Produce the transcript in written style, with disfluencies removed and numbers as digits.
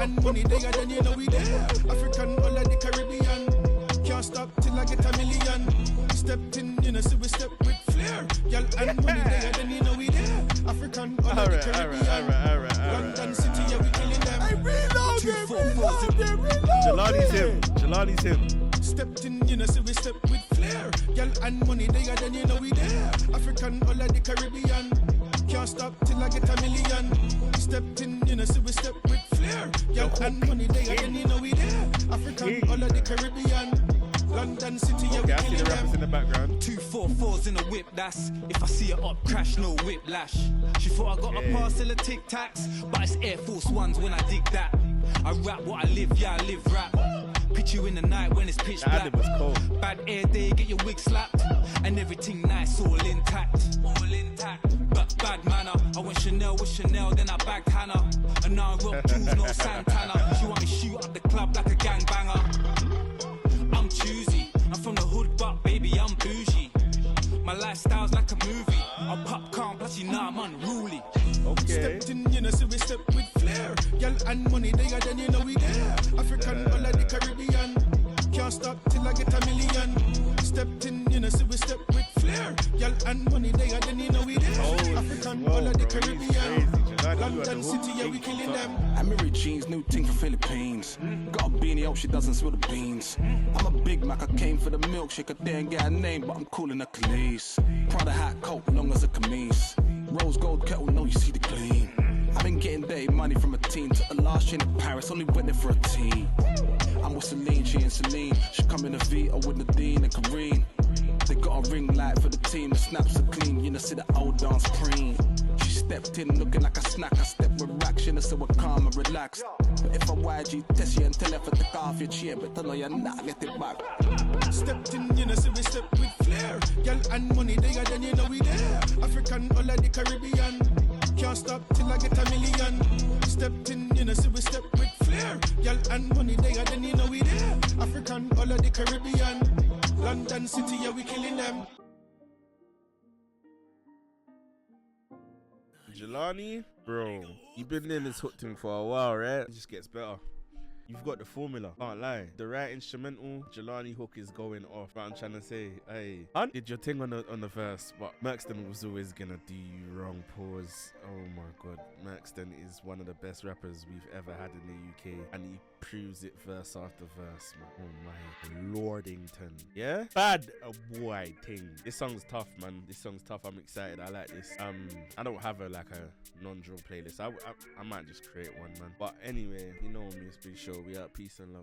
and money there, then you know we there. African all of the Caribbean. Can't stop till I get a million. Stepped in, you know, so we step with Flair. Y'all and money there, then you know we there. African all of the Caribbean. London City, yeah, we killing them. Hey, reload it. Jahlani's him. Stepped in, you know, so we step with Flair. Y'all and money there, then you know we there. African all of the Caribbean. Can't stop till I get a million. Stepped in, you know, so we step with Flair. Y'all and money there, then you know we there. African all of the Caribbean. London City, yeah, Okay, I see the rappers in the background. 244s in a whip, that's if I see her up, crash, no whiplash. She thought I got a parcel of Tic Tacs, but it's Air Force Ones when I dig that. I rap what I live, yeah, I live rap. Pitch you in the night when it's pitch black. That was cold. Bad air day, get your wig slapped, and everything nice, all intact. All intact. But bad manner. I went Chanel with Chanel, then I bagged Hannah. And now I rock jewels, no Santana. She want me shoot up the club like a gangbanger. I'm choosy, I'm from the hood, but baby, I'm bougie. My lifestyle's like a movie. I pop calm, plus you know I'm unruly. Okay. Stepped in, you know, so we step with Flair. Y'all and money there, then you know we there. African all of the Caribbean. Can't stop till I get a million. Stepped in, you know, so we step with Flair. Y'all and money there, then you know we there. African all of the Caribbean. London City, yeah, we killing them. Amiri jeans, new thing from Philippines. Got a beanie, hope she doesn't spill the beans. I'm a Big Mac, I came for the milkshake. I didn't get a name, but I'm cool in a Khalees. Prada hat, coat, long as a camise. Rose gold kettle, no, you see the clean. I've been getting dirty money from a teen. Took the last train to Paris, only went there for a teen. I'm with Celine, she ain't Celine. She come in a Vita with Nadine and Kareen. They got a ring light for the team, the snaps are clean. You know, see the old dance preen. She stepped in looking like a snack. I stepped with reaction, so we're calm and relaxed. But if I YG test you and tell her to take off your chair, but tell her you're not get it back. Stepped in, you know, so we step with Flair. Y'all and money there, then you know we there. African all of the Caribbean. Can't stop till I get a million. Stepped in, you know, so we step with Flair. Y'all and money there, then you know we there. African all of the Caribbean. London City, yeah, we killing them. Jahlani, bro, you've been in this hook thing for a while, right? It just gets better. You've got the formula, can't lie. The right instrumental, Jahlani hook is going off. But I'm trying to say, hey, I did your thing on the verse, but Mercston was always gonna do you wrong. Pause. Oh my god, Mercston is one of the best rappers we've ever had in the UK, and he proves it verse after verse, man. Oh my lordington, yeah, bad boy thing. This song's tough, man. This song's tough. I'm excited. I like this. I don't have a non-drill playlist. I might just create one, man. But anyway, you know me, it's Big Show. We out. Peace and love.